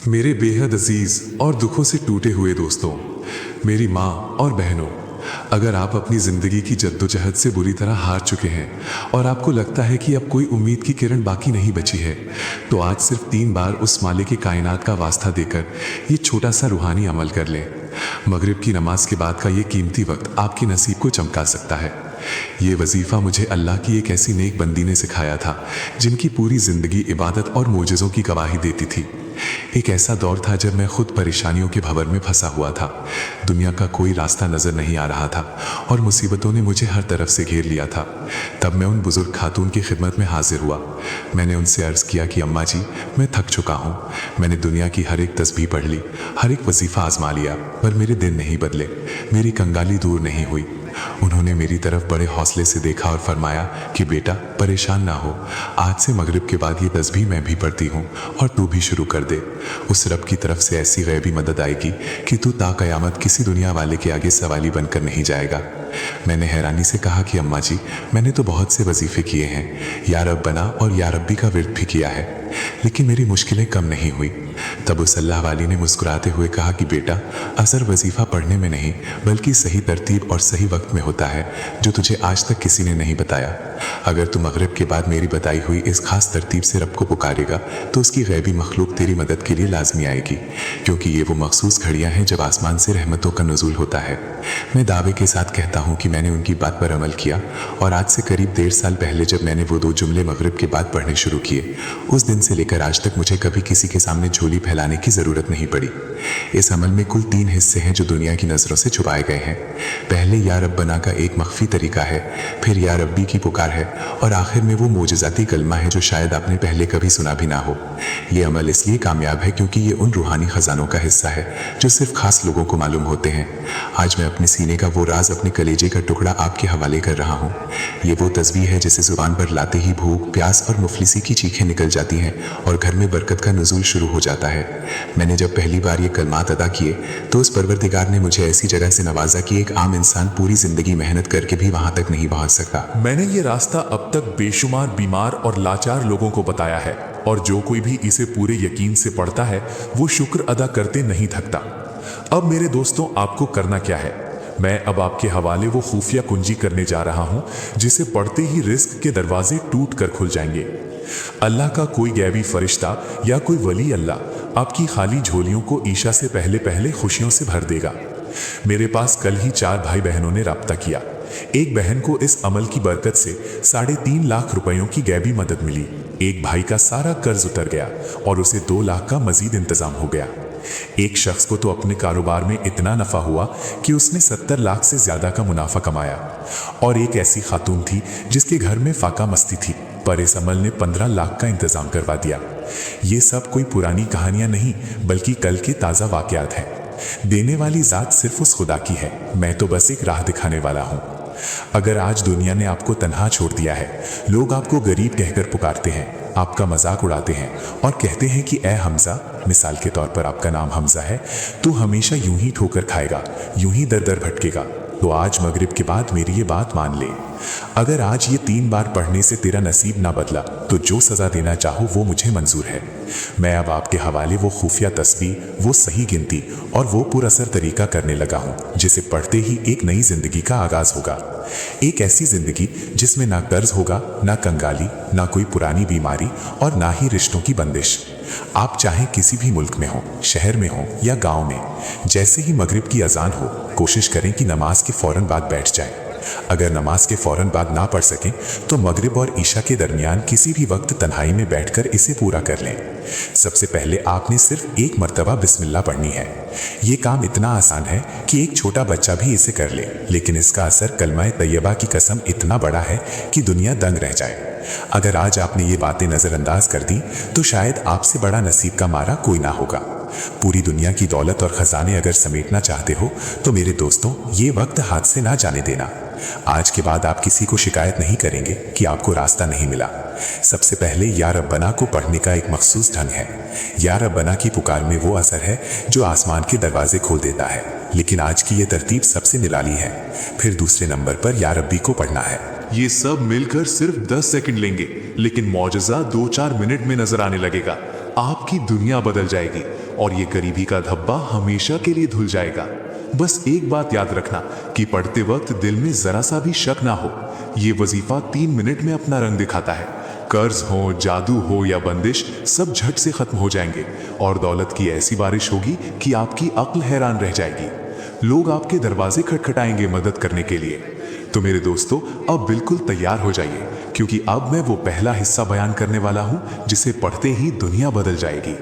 मेरे बेहद अजीज और दुखों से टूटे हुए दोस्तों, मेरी माँ और बहनों, अगर आप अपनी ज़िंदगी की जद्दोजहद से बुरी तरह हार चुके हैं और आपको लगता है कि अब कोई उम्मीद की किरण बाकी नहीं बची है, तो आज सिर्फ 3 बार उस मालिक कायनात का वास्ता देकर ये छोटा सा रूहानी अमल कर लें। मगरिब की नमाज के बाद का ये कीमती वक्त आपके नसीब को चमका सकता है। ये वजीफ़ा मुझे अल्लाह की एक ऐसी नेक बंदी ने सिखाया था जिनकी पूरी ज़िंदगी इबादत और मोजज़ों की गवाही देती थी। एक ऐसा दौर था जब मैं खुद परेशानियों के भंवर में फंसा हुआ था। दुनिया का कोई रास्ता नज़र नहीं आ रहा था और मुसीबतों ने मुझे हर तरफ से घेर लिया था। तब मैं उन बुज़ुर्ग खातून की खिदमत में हाजिर हुआ। मैंने उनसे अर्ज़ किया कि अम्मा जी, मैं थक चुका हूँ। मैंने दुनिया की हर एक तस्बीह पढ़ ली, हर एक वजीफ़ा आजमा लिया, पर मेरे दिन नहीं बदले, मेरी कंगाली दूर नहीं हुई। उन्होंने मेरी तरफ बड़े हौसले से देखा और फरमाया कि बेटा, परेशान ना हो, आज से मगरिब के बाद ये तस्बीह मैं भी पढ़ती हूँ और तू भी शुरू कर दे। उस रब की तरफ से ऐसी गैबी मदद आएगी कि तू ता क़यामत किसी दुनिया वाले के आगे सवाली बनकर नहीं जाएगा। मैंने हैरानी से कहा कि अम्मा जी, मैंने तो बहुत से वजीफ़े किए हैं, या रब बना और या रब्बी का विर्द भी किया है, लेकिन मेरी मुश्किलें कम नहीं हुई। तब उस अल्लाह वाली ने मुस्कुराते हुए कहा कि बेटा, असर वजीफ़ा पढ़ने में नहीं बल्कि सही तरतीब और सही वक्त में होता है, जो तुझे आज तक किसी ने नहीं बताया। अगर तू मगरिब के बाद मेरी बताई हुई इस खास तरतीब से रब को पुकारेगा तो उसकी गैबी मखलूक तेरी मदद के लिए लाजमी आएगी, क्योंकि ये वो मखसूस घड़ियाँ हैं जब आसमान से रहमतों का नुज़ूल होता है। मैं दावे के साथ कहता हूँ कि मैंने उनकी बात पर अमल किया और आज से करीब 1.5 साल पहले जब मैंने वो 2 जुमले मगरिब के बाद पढ़ने शुरू किए, उस दिन से लेकर आज तक मुझे कभी किसी के सामने झोली फैलाने की ज़रूरत नहीं पड़ी। इस अमल में कुल 3 हिस्से हैं जो दुनिया की नज़रों से छुपाए गए हैं। पहले या रब बना का एक मख्फी तरीका है, फिर या रब्बी की पुकार है और आखिर में वो मोजज़ाती कलमा है जो शायद आपने पहले कभी सुना भी ना हो। ये अमल इसलिए कामयाब है क्योंकि ये उन रूहानी ख़जानों का हिस्सा है जो सिर्फ खास लोगों को मालूम होते हैं। आज मैं अपने सीने का वो राज, अपने कलेजे का टुकड़ा आपके हवाले कर रहा हूँ। ये वो तस्बीह है जिसे ज़ुबान पर लाते ही भूख, प्यास और मुफलिसी की चीखें निकल जाती हैं और घर में बरकत का नुज़ूल शुरू हो जाता है। मैंने जब पहली बार ये कलमात अदा किए तो उस परवरदिगार ने मुझे ऐसी जगह से नवाजा कि एक आम इंसान पूरी ज़िंदगी मेहनत करके भी वहाँ तक नहीं पहुँच सकता। मैंने ये रास्ता अब तक बेशुमार बीमार और लाचार लोगों को बताया है, और जो कोई भी इसे पूरे यकीन से पढ़ता है वो शुक्र अदा करते नहीं थकता। अब मेरे दोस्तों, आपको करना क्या है? मैं अब आपके हवाले वो खुफिया कुंजी करने जा रहा हूँ जिसे पढ़ते ही रिस्क के दरवाजे टूट कर खुल जाएंगे। अल्लाह का कोई गैबी फरिश्ता या कोई वली अल्लाह आपकी खाली झोलियों को ईशा से पहले पहले खुशियों से भर देगा। मेरे पास कल ही 4 भाई बहनों ने राब्ता किया। एक बहन को इस अमल की बरकत से 3.5 लाख रुपयों की गैबी मदद मिली। एक भाई का सारा कर्ज उतर गया और उसे 2 लाख का मजीद इंतजाम हो गया। एक शख्स को तो अपने कारोबार में इतना नफा हुआ कि उसने 70 लाख से ज्यादा का मुनाफा कमाया। और एक ऐसी खातून थी जिसके घर में फाका मस्ती थी, पर इस अमल ने 15 लाख का इंतजाम करवा दिया। ये सब कोई पुरानी कहानियां नहीं बल्कि कल के ताज़ा वाकयात हैं। देने वाली ज़ात सिर्फ उस खुदा की है, मैं तो बस एक राह दिखाने वाला हूँ। अगर आज दुनिया ने आपको तन्हा छोड़ दिया है, लोग आपको गरीब कहकर पुकारते हैं, आपका मजाक उड़ाते हैं और कहते हैं कि ए हमजा, मिसाल के तौर पर आपका नाम हमजा है, तू हमेशा यूं ही ठोकर खाएगा, यूं ही दर दर भटकेगा, तो आज मगरिब के बाद मेरी ये बात मान ले। अगर आज ये 3 बार पढ़ने से तेरा नसीब ना बदला तो जो सज़ा देना चाहो वो मुझे मंजूर है। मैं अब आपके हवाले वो खुफिया तस्बीह, वो सही गिनती और वो पुरअसर तरीका करने लगा हूँ जिसे पढ़ते ही एक नई जिंदगी का आगाज होगा। एक ऐसी जिंदगी जिसमें ना कर्ज होगा, ना कंगाली, ना कोई पुरानी बीमारी और ना ही रिश्तों की बंदिश। आप चाहे किसी भी मुल्क में हो, शहर में हो या गांव में, जैसे ही मगरिब की अजान हो, कोशिश करें कि नमाज के फौरन बाद बैठ जाएं। अगर नमाज के फौरन बाद ना पढ़ सकें तो मगरिब और ईशा के दरमियान किसी भी वक्त तन्हाई में बैठकर इसे पूरा कर लें। सबसे पहले आपने सिर्फ 1 मर्तबा बिस्मिल्लाह पढ़नी है। ये काम इतना आसान है कि एक छोटा बच्चा भी इसे कर ले, लेकिन इसका असर कलमाए तैयबा की कसम इतना बड़ा है कि दुनिया दंग रह जाए। अगर आज आपने ये बातें नज़रअंदाज कर दी तो शायद आपसे बड़ा नसीब का मारा कोई ना होगा। पूरी दुनिया की दौलत और खजाने अगर समेटना चाहते हो तो मेरे दोस्तों, ये वक्त हाथ से ना जाने देना। आज के बाद आप किसी को शिकायत नहीं करेंगे कि आपको रास्ता नहीं मिला। सबसे पहले या रब्बना को पढ़ने का एक मखसूस ढंग है। या रब्बना की पुकार में वो असर है जो आसमान के दरवाजे खोल देता है, लेकिन आज की ये तरतीब सबसे निराली है। फिर दूसरे नंबर पर या रब्बी को पढ़ना है। ये सब मिलकर सिर्फ 10 सेकंड लेंगे, लेकिन मौजज़ा 2-4 मिनट में नजर आने लगेगा। आप की दुनिया बदल जाएगी और ये गरीबी का धब्बा हमेशा के लिए धुल जाएगा। बस एक बात याद रखना कि पढ़ते वक्त दिल में जरा सा भी शक ना हो। ये वजीफा 3 मिनट में अपना रंग दिखाता है। कर्ज हो, जादू हो या बंदिश, सब झट से खत्म हो जाएंगे और दौलत की ऐसी बारिश होगी कि आपकी अक्ल हैरान रह जाएगी। लोग आपके दरवाजे खटखटाएंगे मदद करने के लिए। तो मेरे दोस्तों, अब बिल्कुल तैयार हो जाइए, क्योंकि अब मैं वो पहला हिस्सा बयान करने वाला हूं जिसे पढ़ते ही दुनिया बदल जाएगी।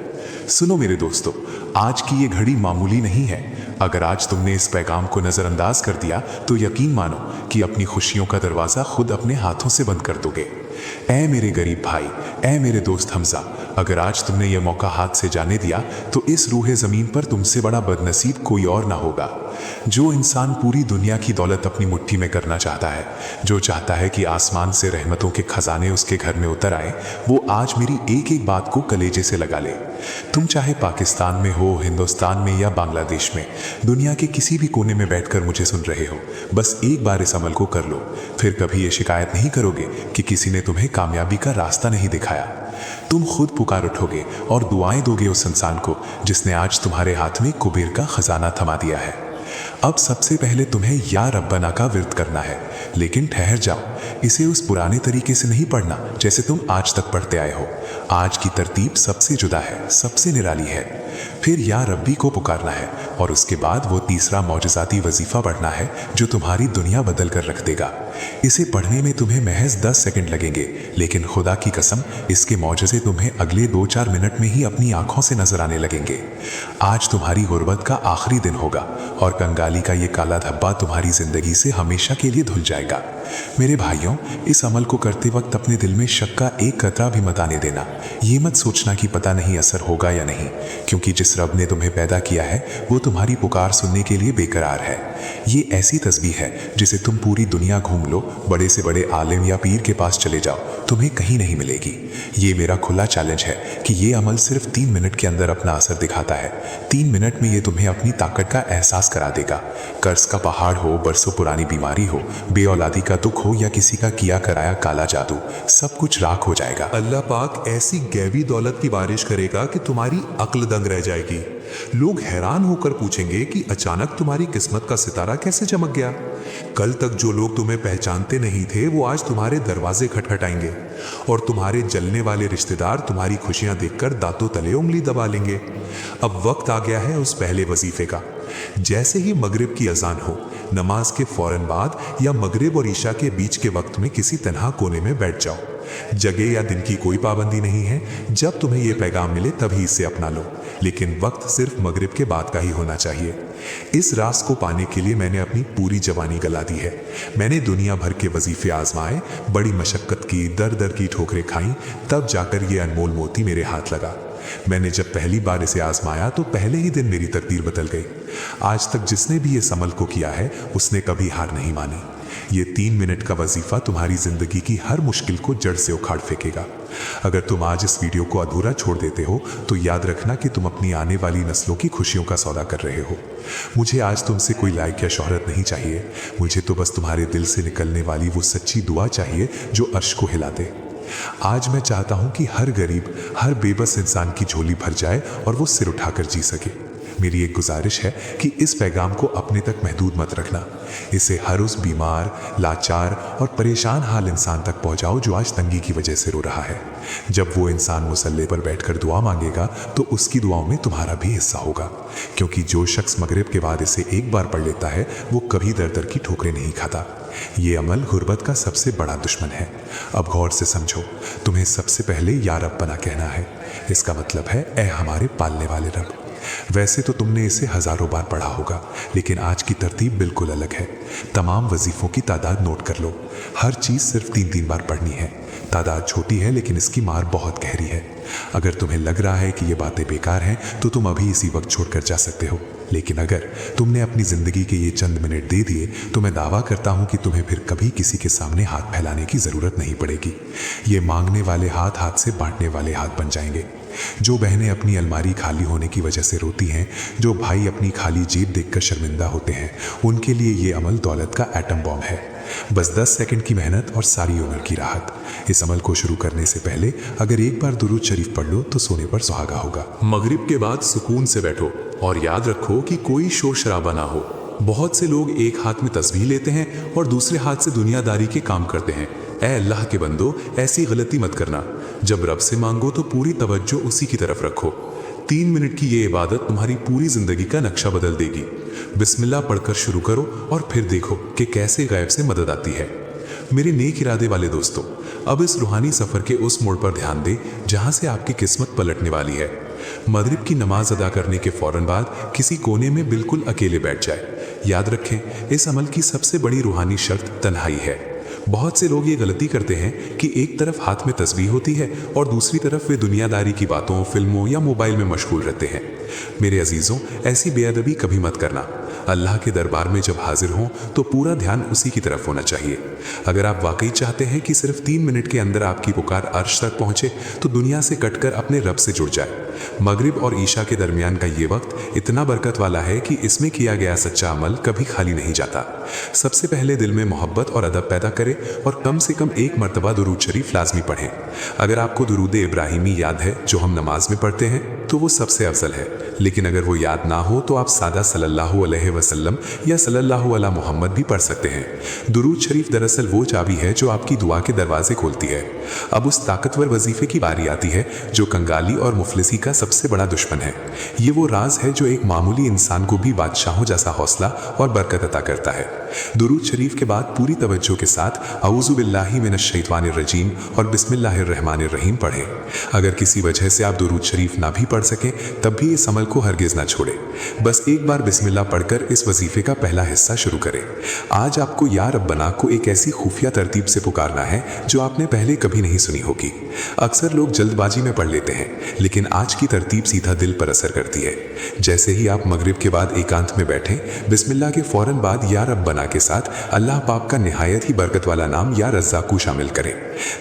सुनो मेरे दोस्तों, आज की ये घड़ी मामूली नहीं है। अगर आज तुमने इस पैगाम को नजरअंदाज कर दिया तो यकीन मानो कि अपनी खुशियों का दरवाजा खुद अपने हाथों से बंद कर दोगे। ऐ मेरे गरीब भाई, ऐ मेरे दोस्त हमजा, अगर आज तुमने ये मौका हाथ से जाने दिया तो इस रूहे ज़मीन पर तुमसे बड़ा बदनसीब कोई और ना होगा। जो इंसान पूरी दुनिया की दौलत अपनी मुट्ठी में करना चाहता है, जो चाहता है कि आसमान से रहमतों के खजाने उसके घर में उतर आए, वो आज मेरी एक एक बात को कलेजे से लगा ले। तुम चाहे पाकिस्तान में हो, हिंदुस्तान में या बांग्लादेश में, दुनिया के किसी भी कोने में बैठकर मुझे सुन रहे हो, बस एक बार इस अमल को कर लो। फिर कभी ये शिकायत नहीं करोगे कि किसी ने तुम्हें कामयाबी का रास्ता नहीं दिखाया। तुम खुद पुकार उठोगे और दुआएं दोगे उस इंसान को जिसने आज तुम्हारे हाथ में कुबेर का खजाना थमा दिया है। अब सबसे पहले तुम्हें या रब्बना का विर्द करना है, लेकिन ठहर जाओ, इसे उस पुराने तरीके से नहीं पढ़ना जैसे तुम आज तक पढ़ते आए हो। आज की तरतीब सबसे जुदा है, सबसे निराली है। फिर या रब्बी को पुकारना है और उसके बाद वो तीसरा मौजज़ाती वजीफा पढ़ना है जो तुम्हारी दुनिया बदल कर रख देगा। इसे पढ़ने में तुम्हें महज 10 सेकंड लगेंगे, लेकिन खुदा की कसम इसके मौजज़े तुम्हें अगले 2-4 मिनट में ही अपनी आंखों से नजर आने लगेंगे। आज तुम्हारी गुर्बत का आखिरी दिन होगा और कंगाली का ये काला धब्बा तुम्हारी जिंदगी से हमेशा के लिए धुल जाएगा। मेरे भाइयों, इस अमल को करते वक्त अपने दिल में शक का एक कतरा भी मत आने देना। ये मत सोचना कि पता नहीं असर होगा या नहीं, क्योंकि जिस रब ने तुम्हें पैदा किया है वो तुम्हारी पुकार सुनने के लिए बेकरार है। ये ऐसी तस्बीह है जिसे तुम पूरी दुनिया घूम लो, बड़े से बड़े आलिम या पीर के पास चले जाओ, तुम्हें कहीं नहीं मिलेगी। ये मेरा खुला चैलेंज है कि ये अमल सिर्फ 3 मिनट के अंदर अपना असर दिखाता है। 3 मिनट में ये तुम्हें अपनी ताकत का एहसास करा देगा। कर्ज का पहाड़ हो, बरसों पुरानी बीमारी हो, बेऔलादी का दुख हो या किसी का किया कराया काला जादू, सब कुछ राख हो जाएगा। अल्लाह पाक ऐसी गैबी दौलत की बारिश करेगा कि तुम्हारी अक्ल दंग रह जाएगी। लोग हैरान होकर पूछेंगे कि अचानक तुम्हारी किस्मत का सितारा कैसे चमक गया। कल तक जो लोग तुम्हें पहचानते नहीं थे वो आज तुम्हारे दरवाजे खटखटाएंगे और तुम्हारे जलने वाले रिश्तेदार तुम्हारी खुशियां देखकर दांतों तले उंगली दबा लेंगे। अब वक्त आ गया है उस पहले वजीफे का। जैसे ही मगरिब की अजान हो, नमाज के फौरन बाद या मगरिब और ईशा के बीच के वक्त में किसी तन्हा कोने में बैठ जाओ। जगह या दिन की कोई पाबंदी नहीं है। जब तुम्हें यह पैगाम मिले तभी इसे अपना लो, लेकिन वक्त सिर्फ मगरिब के बाद का ही होना चाहिए। इस रास को पाने के लिए मैंने अपनी पूरी जवानी गला दी है। मैंने दुनिया भर के वजीफे आजमाए, बड़ी मशक्कत की, दर दर की ठोकरें खाई, तब जाकर ये अनमोल मोती मेरे हाथ लगा। मैंने जब पहली बार इसे आजमाया तो पहले ही दिन मेरी तकदीर बदल गई। आज तक जिसने भी इस अमल को किया है उसने कभी हार नहीं मानी। ये 3 मिनट का वजीफा तुम्हारी जिंदगी की हर मुश्किल को जड़ से उखाड़ फेंकेगा। अगर तुम आज इस वीडियो को अधूरा छोड़ देते हो तो याद रखना कि तुम अपनी आने वाली नस्लों की खुशियों का सौदा कर रहे हो। मुझे आज तुमसे कोई लाइक या शोहरत नहीं चाहिए। मुझे तो बस तुम्हारे दिल से निकलने वाली वो सच्ची दुआ चाहिए जो अर्श को हिला दे। आज मैं चाहता हूं कि हर गरीब, हर बेबस इंसान की झोली भर जाए और वो सिर उठाकर जी सके। मेरी एक गुजारिश है कि इस पैगाम को अपने तक महदूद मत रखना। इसे हर उस बीमार, लाचार और परेशान हाल इंसान तक पहुंचाओ जो आज तंगी की वजह से रो रहा है। जब वो इंसान मुसल्ले पर बैठकर दुआ मांगेगा तो उसकी दुआओं में तुम्हारा भी हिस्सा होगा, क्योंकि जो शख्स मगरिब के बाद इसे एक बार पढ़ लेता है वो कभी दर दर की ठोकरें नहीं खाता। ये अमल गुर्बत का सबसे बड़ा दुश्मन है। अब गौर से समझो, तुम्हें सबसे पहले या रब्बना कहना है। इसका मतलब है ऐ हमारे पालने वाले रब। वैसे तो तुमने इसे हजारों बार पढ़ा होगा, लेकिन आज की तरतीब बिल्कुल अलग है। तमाम वजीफों की तादाद नोट कर लो। हर चीज़ सिर्फ 3-3 बार पढ़नी है। तादाद छोटी है लेकिन इसकी मार बहुत गहरी है। अगर तुम्हें लग रहा है कि ये बातें बेकार हैं तो तुम अभी इसी वक्त छोड़कर जा सकते हो, लेकिन अगर तुमने अपनी ज़िंदगी के ये चंद मिनट दे दिए तो मैं दावा करता हूँ कि तुम्हें फिर कभी किसी के सामने हाथ फैलाने की ज़रूरत नहीं पड़ेगी। ये मांगने वाले हाथ हाथ से बांटने वाले हाथ बन जाएंगे। जो बहनें अपनी अलमारी खाली होने की वजह से रोती हैं, जो भाई अपनी खाली जेब देखकर शर्मिंदा होते हैं, उनके लिए ये अमल दौलत का एटम बॉम्ब है। बस 10 सेकंड की मेहनत और सारी उम्र की राहत। इस अमल को शुरू करने से पहले अगर एक बार दुरूद शरीफ पढ़ लो तो सोने पर सुहागा होगा। मगरिब के बाद सुकून से बैठो और याद रखो कि कोई शोर शराबा ना हो। बहुत से लोग एक हाथ में तस्बीह लेते हैं और दूसरे हाथ से दुनियादारी के काम करते हैं। ऐ अल्लाह के बंदो, ऐसी गलती मत करना। जब रब से मांगो तो पूरी तवज्जो उसी की तरफ रखो। 3 मिनट की ये इबादत तुम्हारी पूरी जिंदगी का नक्शा बदल देगी। बिस्मिल्लाह पढ़कर शुरू करो और फिर देखो कि कैसे गायब से मदद आती है। मेरे नेक इरादे वाले दोस्तों, अब इस रूहानी सफर के उस मोड़ पर ध्यान दें जहां से आपकी किस्मत पलटने वाली है। मगरिब की नमाज अदा करने के फौरन बाद किसी कोने में बिल्कुल अकेले बैठ जाए। याद रखें, इस अमल की सबसे बड़ी रूहानी शर्त तन्हाई है। बहुत से लोग ये गलती करते हैं कि एक तरफ हाथ में तस्बीह होती है और दूसरी तरफ वे दुनियादारी की बातों, फिल्मों या मोबाइल में मशगूल रहते हैं। मेरे अजीजों, ऐसी बेअदबी कभी मत करना। अल्लाह के दरबार में जब हाजिर हों तो पूरा ध्यान उसी की तरफ होना चाहिए। अगर आप वाकई चाहते हैं कि सिर्फ 3 मिनट के अंदर आपकी पुकार अर्श तक पहुंचे तो दुनिया से कटकर अपने रब से जुड़ जाए। मगरिब और ईशा के दरमियान का ये वक्त इतना बरकत वाला है कि इसमें किया गया सच्चा अमल कभी खाली नहीं जाता। सबसे पहले दिल में मोहब्बत और अदब पैदा करें और कम से कम 1 मरतबा दुरूद शरीफ लाजमी पढ़ें। अगर आपको दुरूद इब्राहिमी याद है जो हम नमाज में पढ़ते हैं तो वो सबसे अफजल है, लेकिन अगर वो याद ना हो तो आप सादा सल्लल्लाहु अलैहि वसल्लम या सल्लल्लाहु अला मोहम्मद भी पढ़ सकते हैं। दुरूद शरीफ दरअसल वो चाबी है जो आपकी दुआ के दरवाजे खोलती है। अब उस ताकतवर वजीफे की बारी आती है जो कंगाली और मुफलिसी का सबसे बड़ा दुश्मन है। ये वो राज है जो एक मामूली इंसान को भी बादशाहों जैसा हौसला और बरकत अता करता है। दुरूद शरीफ के बाद पूरी तवज्जो के साथ औज़ु बिल्लाहि मिनश शैतानिर रजीम और बिस्मिल्लाहिर रहमानिर रहीम पढ़ें। अगर किसी वजह से आप दुरूद शरीफ ना भी पढ़ सकें तब भी इस अमल को हरगिज़ ना छोड़ें। बस एक बार बिस्मिल्लाह पढ़कर इस वजीफे का पहला हिस्सा शुरू करें। आज आपको या रब्बना को एक ऐसी खुफिया तरतीब से पुकारना है जो आपने पहले कभी नहीं सुनी होगी। अक्सर लोग जल्दबाजी में पढ़ लेते हैं, लेकिन आज की तरतीब सीधा दिल पर असर करती है। जैसे ही आप मगरिब के बाद एकांत में बैठें, बिस्मिल्लाह के फौरन बाद या रब्बना के साथ अल्लाह पाक का निहायत ही बरकत वाला नाम या रज़्ज़ाक़ू शामिल करें।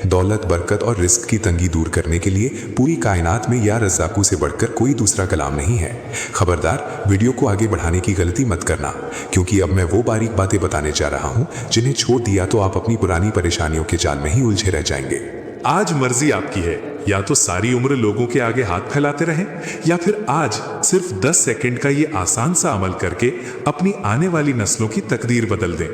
दौलत, बरकत और रिस्क की तंगी दूर करने के लिए पूरी कायनात में या रज़्ज़ाक़ू से बढ़कर कोई दूसरा कलाम नहीं है। खबरदार, वीडियो को आगे बढ़ाने की गलती मत करना, क्योंकि अब मैं वो बारीक बातें बताने जा रहा हूँ जिन्हें छोड़ दिया तो आप अपनी पुरानी परेशानियों के जाल में ही उलझे रह जाएंगे। आज मर्जी आपकी है, या तो सारी उम्र लोगों के आगे हाथ फैलाते रहें या फिर आज सिर्फ 10 सेकंड का ये आसान सा अमल करके अपनी आने वाली नस्लों की तकदीर बदल दें।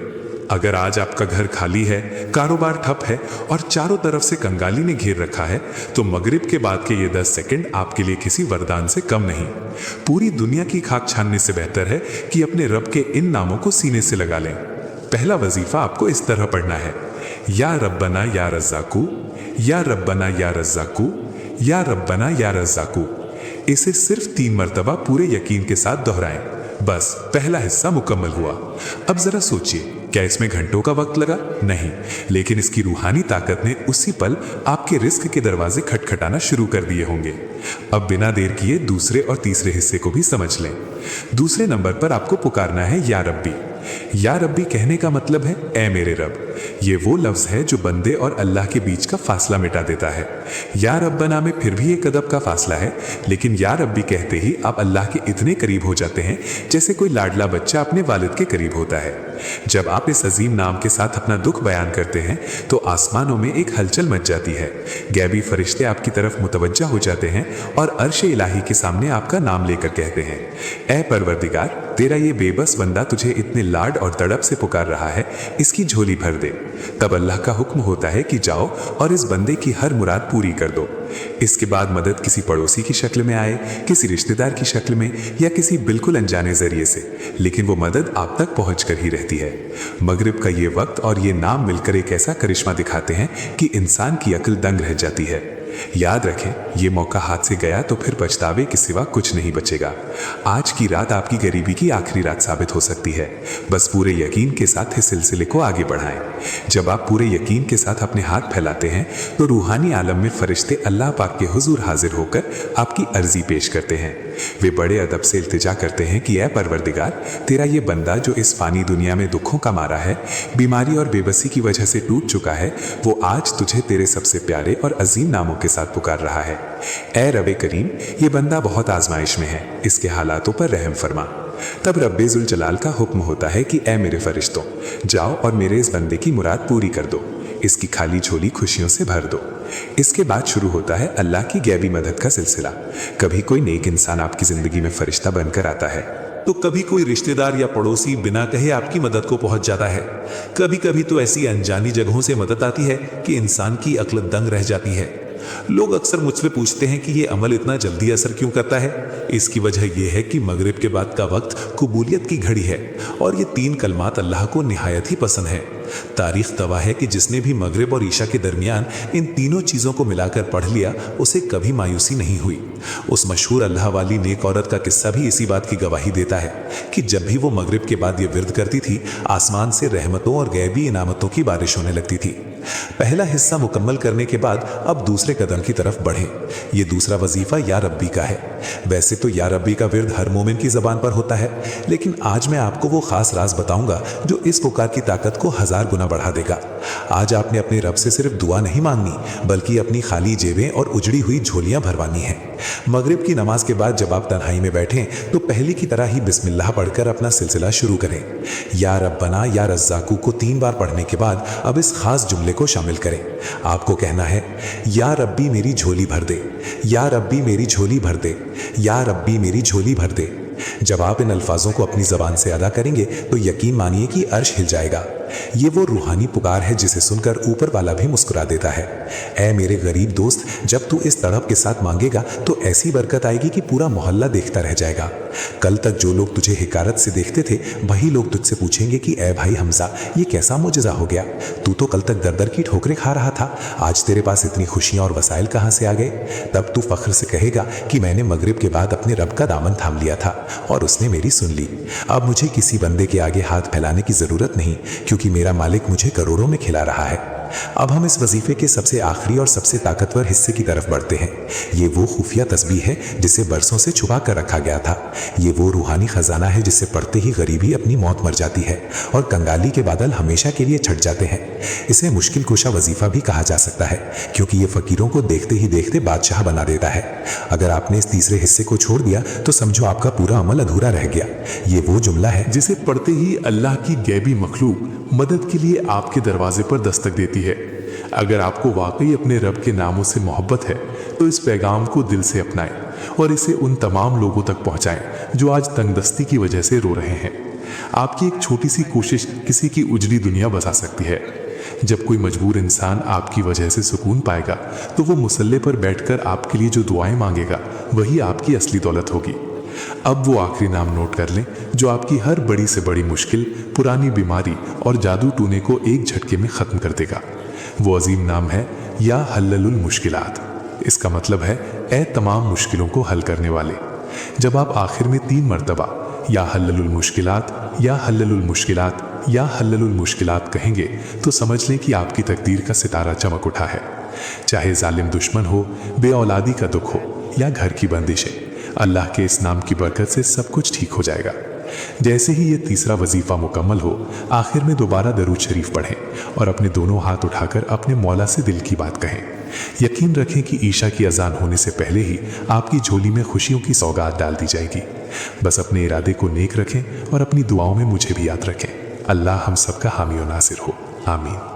अगर आज आपका घर खाली है, कारोबार ठप है और चारों तरफ से कंगाली ने घेर रखा है, तो मगरिब के बाद के ये 10 सेकंड आपके लिए किसी वरदान से कम नहीं। पूरी दुनिया की खाक छानने से बेहतर है कि अपने रब के इन नामों को सीने से लगा लें। पहला वजीफा आपको इस तरह पढ़ना है, या रब्बना या रज़्ज़ाक़ू, या रब्बना या रज़्ज़ाक़ू, या रब्बना या रज़्ज़ाक़ू। इसे सिर्फ 3 मरतबा पूरे यकीन के साथ दोहराएं। बस पहला हिस्सा मुकम्मल हुआ। अब जरा सोचिए, क्या इसमें घंटों का वक्त लगा? नहीं, लेकिन इसकी रूहानी ताकत ने उसी पल आपके रिस्क के दरवाजे खटखटाना शुरू कर दिए होंगे। अब बिना देर किए दूसरे और तीसरे हिस्से को भी समझ लें। दूसरे नंबर पर आपको पुकारना है या रब्बी। या रब्बी कहने का मतलब है ऐ मेरे रब। ये वो लफ्ज है जो बंदे और अल्लाह के बीच का फासला मिटा देता है। या रब्बना में फिर भी एक अदब का फासला है, लेकिन या रब्बी कहते ही आप अल्लाह के इतने करीब हो जाते हैं जैसे कोई लाडला बच्चा अपने वालिद के करीब होता है। जब आप इस अजीम नाम के साथ अपना दुख बयान करते हैं तो आसमानों में एक हलचल मच जाती है। गैबी फरिश्ते आपकी तरफ मुतवज्जा हो जाते हैं और अर्श इलाही के सामने आपका नाम लेकर कहते हैं, ऐ परवरदिगार, तेरा ये बेबस बंदा तुझे इतने लाड और तड़प से पुकार रहा है, इसकी झोली भर दे। तब अल्लाह का हुक्म होता है कि जाओ और इस बंदे की हर मुराद पूरी कर दो। इसके बाद मदद किसी पड़ोसी की शक्ल में आए, किसी रिश्तेदार की शक्ल में या किसी बिल्कुल अनजाने जरिए से, लेकिन वो मदद आप तक पहुंच कर ही रहती है। मगरिब का ये वक्त और ये नाम मिलकर एक ऐसा करिश्मा दिखाते हैं कि इंसान की अक्ल दंग रह जाती है। याद रखें, ये मौका हाथ से गया तो फिर पछतावे के सिवा कुछ नहीं बचेगा। आज की रात आपकी गरीबी की आखिरी रात साबित हो सकती है। बस पूरे यकीन के साथ इस सिलसिले को आगे बढ़ाएं। जब आप पूरे यकीन के साथ अपने हाथ फैलाते हैं तो रूहानी आलम में फरिश्ते अल्लाह पाक के हुजूर हाजिर होकर आपकी अर्जी पेश करते हैं। वे बड़े अदब से इल्तिजा करते हैं कि ऐ परवरदिगार, तेरा ये बंदा जो इस फानी दुनिया में दुखों का मारा है, बीमारी और बेबसी की वजह से टूट चुका है, वो आज तुझे तेरे सबसे प्यारे और अजीम नामों के साथ पुकार रहा है। ऐ रब करीम, ये बंदा बहुत आजमाइश में है, इसके हालातों पर रहम फरमा। तब रब्बे जुल जलाल का हुक्म होता है कि ऐ मेरे फरिश्तों, जाओ और मेरे इस बंदे की मुराद पूरी कर दो, इसकी खाली झोली खुशियों से भर दो। इसके बाद शुरू होता है अल्लाह की गैबी मदद का सिलसिला। कभी कोई नेक इंसान आपकी जिंदगी में फरिश्ता बनकर आता है, तो कभी कोई रिश्तेदार या पड़ोसी बिना कहे आपकी मदद को पहुंच जाता है। कभी कभी तो ऐसी अनजानी जगहों से मदद आती है कि इंसान की अक्ल दंग रह जाती है। लोग अक्सर मुझसे पूछते हैं कि ये अमल इतना जल्दी असर क्यों करता है। इसकी वजह यह है कि मगरिब के बाद का वक्त कबूलियत की घड़ी है और ये 3 कलमात अल्लाह को निहायत ही पसंद है। तारीख गवाह है कि जिसने भी मगरिब और ईशा के दरमियान इन तीनों चीज़ों को मिलाकर पढ़ लिया, उसे कभी मायूसी नहीं हुई। उस मशहूर अल्लाह वाली नेक औरत का किस्सा भी इसी बात की गवाही देता है कि जब भी वो मगरिब के बाद ये विर्द करती थी, आसमान से रहमतों और गैबी इनामतों की बारिश होने लगती थी। पहला हिस्सा मुकम्मल करने के बाद अब दूसरे कदम की तरफ बढ़ें। ये दूसरा वजीफा या रब्बी का है। वैसे तो या रब्बी का विर्द हर मोमिन की ज़बान पर होता है, लेकिन आज मैं आपको वो खास राज बताऊंगा जो इस पुकार की ताकत को 1000 गुना बढ़ा देगा। आज आपने अपने रब से सिर्फ दुआ नहीं मांगनी, बल्कि अपनी खाली जेबें और उजड़ी हुई झोलियां भरवानी हैं। मगरिब की नमाज के बाद जब आप तन्हाई में बैठें तो पहले की तरह ही बिस्मिल्लाह पढ़कर अपना सिलसिला शुरू करें। या रब्बना या रज़्ज़ाकू को 3 बार पढ़ने के बाद अब इस खास जुमले को शामिल करें। आपको कहना है, या रब्बी मेरी झोली भर दे, या रब्बी मेरी झोली भर दे, या रब्बी मेरी झोली भर दे। जब आप इन अल्फाजों को अपनी ज़बान से अदा करेंगे तो यकीन मानिए कि अर्श हिल जाएगा। ये वो रूहानी पुकार है जिसे सुनकर ऊपर वाला भी मुस्कुरा देता है। ऐ मेरे गरीब दोस्त, जब तू इस तड़प के साथ मांगेगा तो ऐसी बरकत आएगी कि पूरा मोहल्ला देखता रह जाएगा। कल तक जो लोग तुझे हिकारत से देखते थे, वही लोग तुझसे पूछेंगे कि ऐ भाई हमजा, ये कैसा मुजज़ा हो गया? तू तो कल तक दर दर की ठोकरें खा रहा था, आज तेरे पास इतनी खुशियाँ और वसाइल कहाँ से आ गए? तब तू फख्र से कहेगा कि मैंने मगरिब के बाद अपने रब का दामन थाम लिया था और उसने मेरी सुन ली। अब मुझे किसी बंदे के आगे हाथ फैलाने की ज़रूरत नहीं, क्योंकि मेरा मालिक मुझे करोड़ों में खिला रहा है। अब हम इस वजीफे के सबसे आखिरी और सबसे ताकतवर हिस्से की तरफ बढ़ते हैं। ये वो खुफिया तस्बीह है जिसे बरसों से छुपा कर रखा गया था। ये वो रूहानी खजाना है जिसे पढ़ते ही गरीबी अपनी मौत मर जाती है और कंगाली के बादल हमेशा के लिए छट जाते हैं। इसे मुश्किल कुशा वजीफा भी कहा जा सकता है, क्योंकि ये फकीरों को देखते ही देखते बादशाह बना देता है। अगर आपने इस तीसरे हिस्से को छोड़ दिया तो समझो आपका पूरा अमल अधूरा रह गया। ये वो जुमला है जिसे पढ़ते ही अल्लाह की गैबी मखलूक मदद के लिए आपके दरवाजे पर दस्तक देती है। अगर आपको वाकई अपने रब के नामों से मोहब्बत है तो इस पैगाम को दिल से अपनाएं और इसे उन तमाम लोगों तक पहुंचाएं जो आज तंगदस्ती की वजह से रो रहे हैं। आपकी एक छोटी सी कोशिश किसी की उजड़ी दुनिया बसा सकती है। जब कोई मजबूर इंसान आपकी वजह से सुकून पाएगा तो वो मुसल्ले पर बैठकर आपके लिए जो दुआएं मांगेगा वही आपकी असली दौलत होगी। अब वो आखिरी नाम नोट कर लें जो आपकी हर बड़ी से बड़ी मुश्किल, पुरानी बीमारी और जादू टूने को एक झटके में ख़त्म कर देगा। वो अजीम नाम है या हल्लुल मुश्किलात। इसका मतलब है ए तमाम मुश्किलों को हल करने वाले। जब आप आखिर में 3 मरतबा या हल्लुल मुश्किलात, या हल्लुल मुश्किलात, या हल्लुल मुश्किलात कहेंगे तो समझ लें कि आपकी तकदीर का सितारा चमक उठा है। चाहे जालिम दुश्मन हो, बे औलादी का दुख हो या घर की बंदिशें, अल्लाह के इस नाम की बरकत से सब कुछ ठीक हो जाएगा। जैसे ही ये तीसरा वजीफा मुकम्मल हो, आखिर में दोबारा दरूद शरीफ पढ़ें और अपने दोनों हाथ उठाकर अपने मौला से दिल की बात कहें। यकीन रखें कि ईशा की अजान होने से पहले ही आपकी झोली में खुशियों की सौगात डाल दी जाएगी। बस अपने इरादे को नेक रखें और अपनी दुआओं में मुझे भी याद रखें। अल्लाह हम सबका हामी और नासिर हो। आमीन।